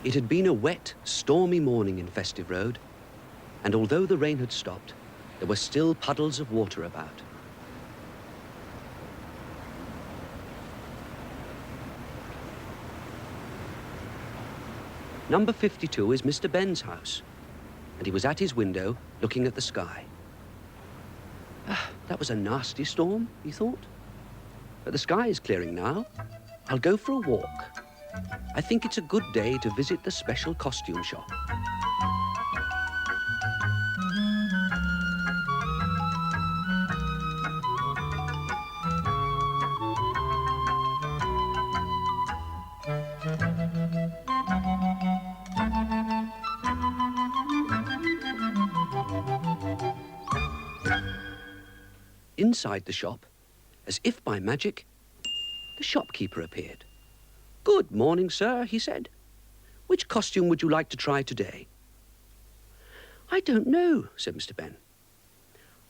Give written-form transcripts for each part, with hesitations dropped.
It had been a wet, stormy morning in Festive Road, and although the rain had stopped, there were still puddles of water about. Number 52 is Mr. Benn's house, and he was at his window looking at the sky. That was a nasty storm, he thought. But the sky is clearing now. I'll go for a walk. I think it's a good day to visit the special costume shop. Inside the shop, as if by magic, the shopkeeper appeared. "Good morning, sir," he said. "Which costume would you like to try today?" "I don't know," said Mr. Benn.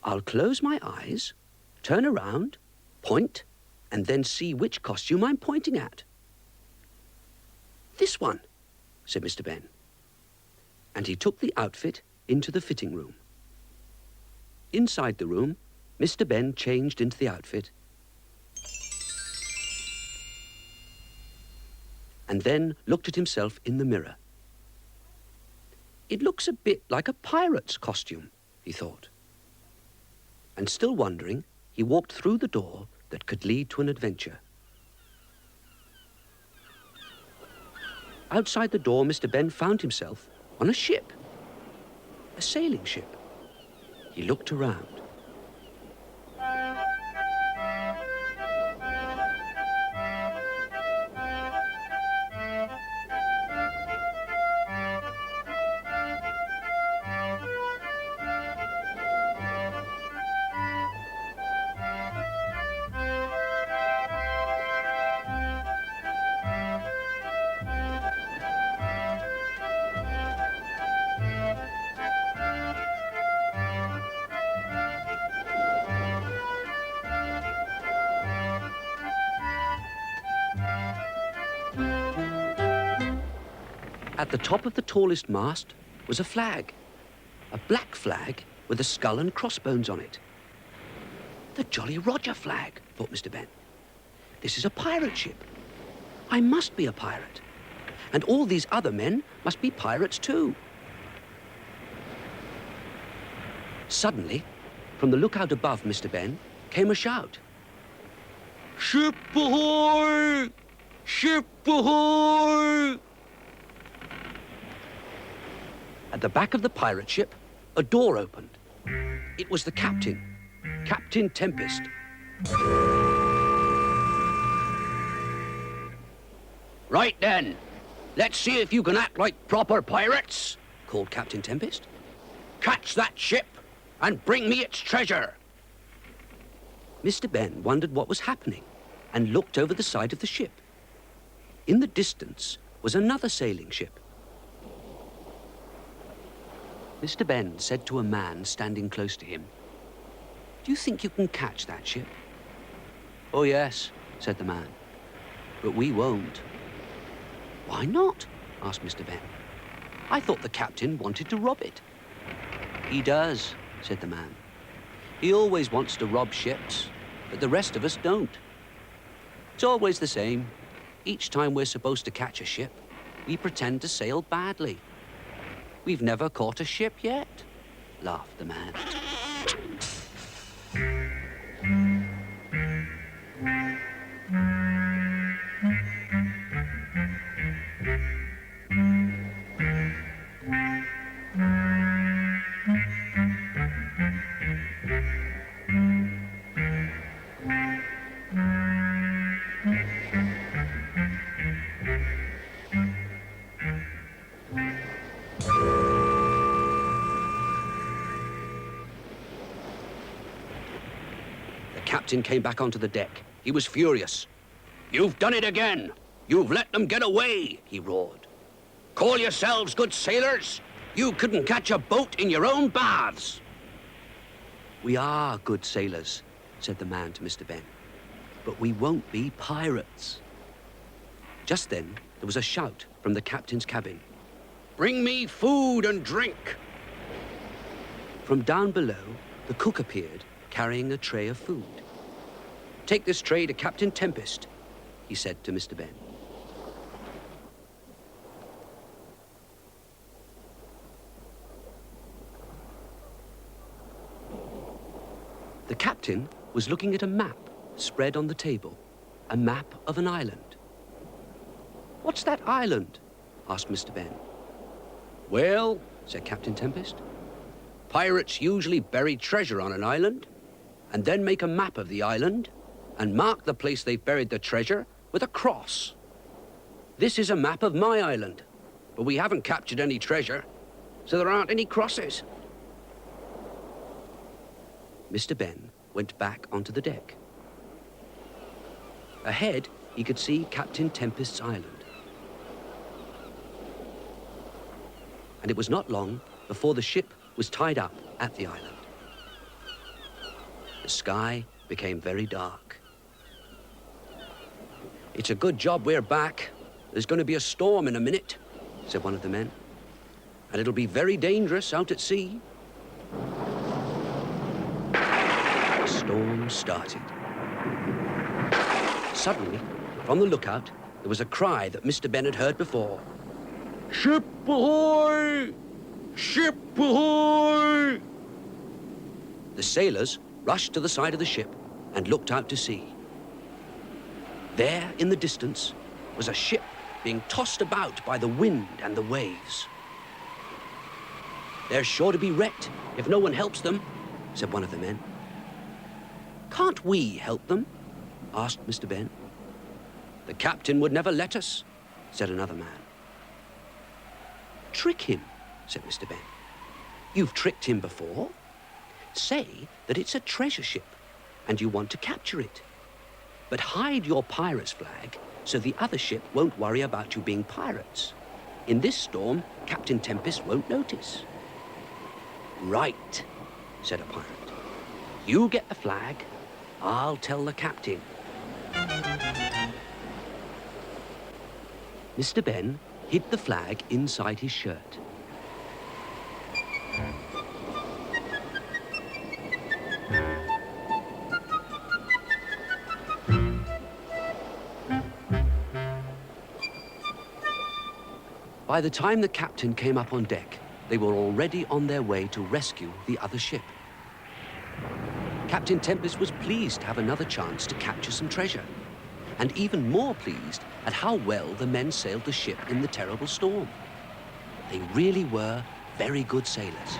"I'll close my eyes, turn around, point, and then see which costume I'm pointing at." "This one," said Mr. Benn. And he took the outfit into the fitting room. Inside the room, Mr. Benn changed into the outfit and then looked at himself in the mirror. "It looks a bit like a pirate's costume," he thought. And still wondering, he walked through the door that could lead to an adventure. Outside the door, Mr. Benn found himself on a ship, a sailing ship. He looked around. At the top of the tallest mast was a flag, a black flag with a skull and crossbones on it. "The Jolly Roger flag," thought Mr. Benn. "This is a pirate ship. I must be a pirate. And all these other men must be pirates too." Suddenly, from the lookout above Mr. Benn, came a shout. "Ship ahoy! Ship ahoy!" At the back of the pirate ship, a door opened. It was the captain, Captain Tempest. "Right then, let's see if you can act like proper pirates," called Captain Tempest. "Catch that ship and bring me its treasure." Mr. Benn wondered what was happening and looked over the side of the ship. In the distance was another sailing ship. Mr. Benn said to a man standing close to him, "Do you think you can catch that ship?" "Oh, yes," said the man, "but we won't." "Why not?" asked Mr. Benn. "I thought the captain wanted to rob it." "He does," said the man. "He always wants to rob ships, but the rest of us don't. It's always the same. Each time we're supposed to catch a ship, we pretend to sail badly. We've never caught a ship yet," laughed the man. captain came back onto the deck. He was furious. "You've done it again! You've let them get away!" he roared. "Call yourselves good sailors? You couldn't catch a boat in your own baths!" "We are good sailors," said the man to Mr. Benn, "but we won't be pirates." Just then, there was a shout from the captain's cabin. "Bring me food and drink!" From down below, the cook appeared, carrying a tray of food. "Take this tray to Captain Tempest," he said to Mr. Benn. The captain was looking at a map spread on the table, a map of an island. "What's that island?" asked Mr. Benn. "Well," said Captain Tempest, "pirates usually bury treasure on an island, and then make a map of the island, and mark the place they've buried the treasure with a cross. This is a map of my island, but we haven't captured any treasure, so there aren't any crosses." Mr. Benn went back onto the deck. Ahead, he could see Captain Tempest's island. And it was not long before the ship was tied up at the island. The sky became very dark. "It's a good job we're back. There's going to be a storm in a minute," said one of the men. "And it'll be very dangerous out at sea." The storm started. Suddenly, from the lookout, there was a cry that Mr. Benn had heard before. "Ship ahoy! Ship ahoy!" The sailors rushed to the side of the ship and looked out to sea. There, in the distance, was a ship being tossed about by the wind and the waves. "They're sure to be wrecked if no one helps them," said one of the men. "Can't we help them?" asked Mr. Benn. "The captain would never let us," said another man. "Trick him," said Mr. Benn. "You've tricked him before. Say that it's a treasure ship and you want to capture it. But hide your pirate's flag so the other ship won't worry about you being pirates. In this storm, Captain Tempest won't notice." "Right," said a pirate. "You get the flag. I'll tell the captain." Mr. Benn hid the flag inside his shirt. By the time the captain came up on deck, they were already on their way to rescue the other ship. Captain Tempest was pleased to have another chance to capture some treasure, and even more pleased at how well the men sailed the ship in the terrible storm. They really were very good sailors.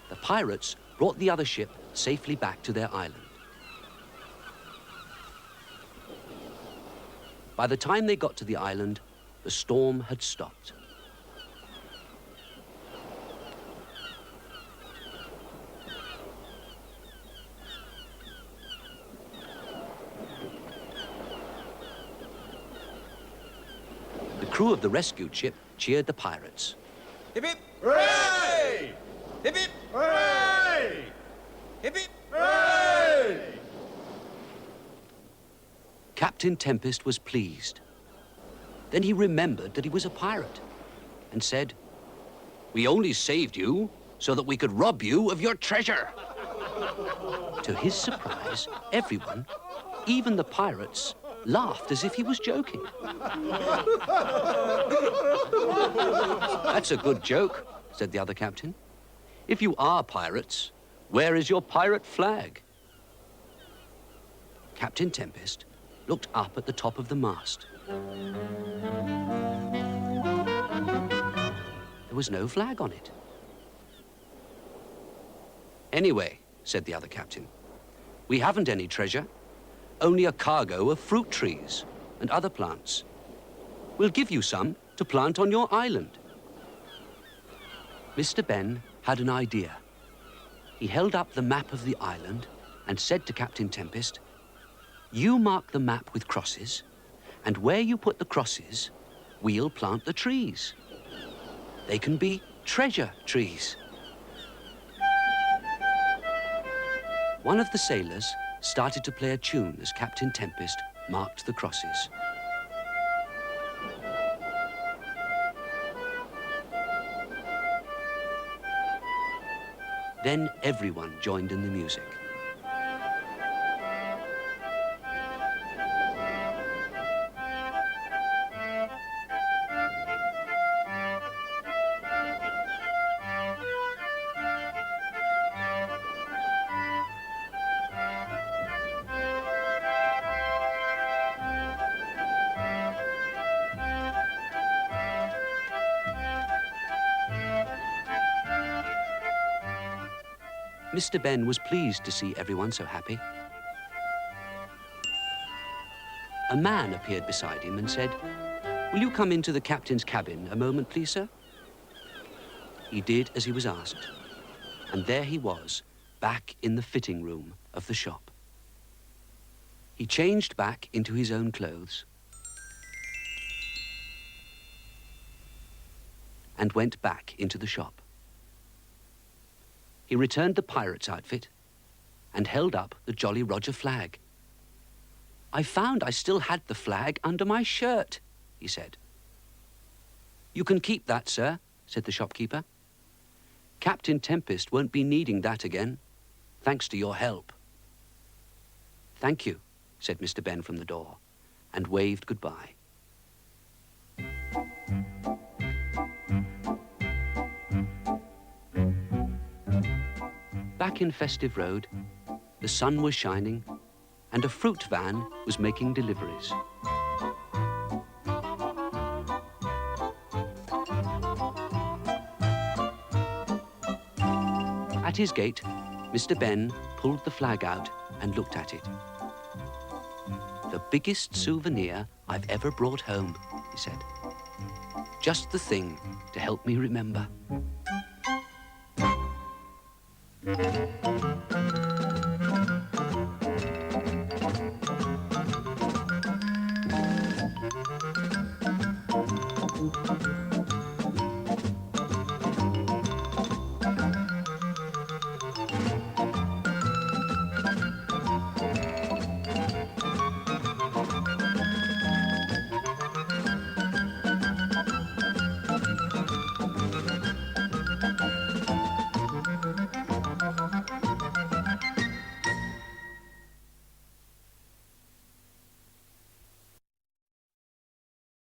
The pirates brought the other ship safely back to their island. By the time they got to the island, the storm had stopped. The crew of the rescued ship cheered the pirates. Hip hip! Hooray! Hip hip! Hooray! Hip hip! Hooray! Captain Tempest was pleased. Then he remembered that he was a pirate and said, "We only saved you so that we could rob you of your treasure." To his surprise, everyone, even the pirates, laughed as if he was joking. "That's a good joke," said the other captain. "If you are pirates, where is your pirate flag?" Captain Tempest looked up at the top of the mast. There was no flag on it. "Anyway," said the other captain, "we haven't any treasure, only a cargo of fruit trees and other plants. We'll give you some to plant on your island." Mr. Benn had an idea. He held up the map of the island and said to Captain Tempest, "You mark the map with crosses, and where you put the crosses, we'll plant the trees. They can be treasure trees." One of the sailors started to play a tune as Captain Tempest marked the crosses. Then everyone joined in the music. Mr. Benn was pleased to see everyone so happy. A man appeared beside him and said, "Will you come into the captain's cabin a moment, please, sir?" He did as he was asked, and there he was, back in the fitting room of the shop. He changed back into his own clothes and went back into the shop. He returned the pirate's outfit and held up the Jolly Roger flag. "I found I still had the flag under my shirt," he said. "You can keep that, sir," said the shopkeeper. "Captain Tempest won't be needing that again, thanks to your help." "Thank you," said Mr. Benn from the door, and waved goodbye. Back in Festive Road, the sun was shining, and a fruit van was making deliveries. At his gate, Mr. Benn pulled the flag out and looked at it. "The biggest souvenir I've ever brought home," he said. "Just the thing to help me remember."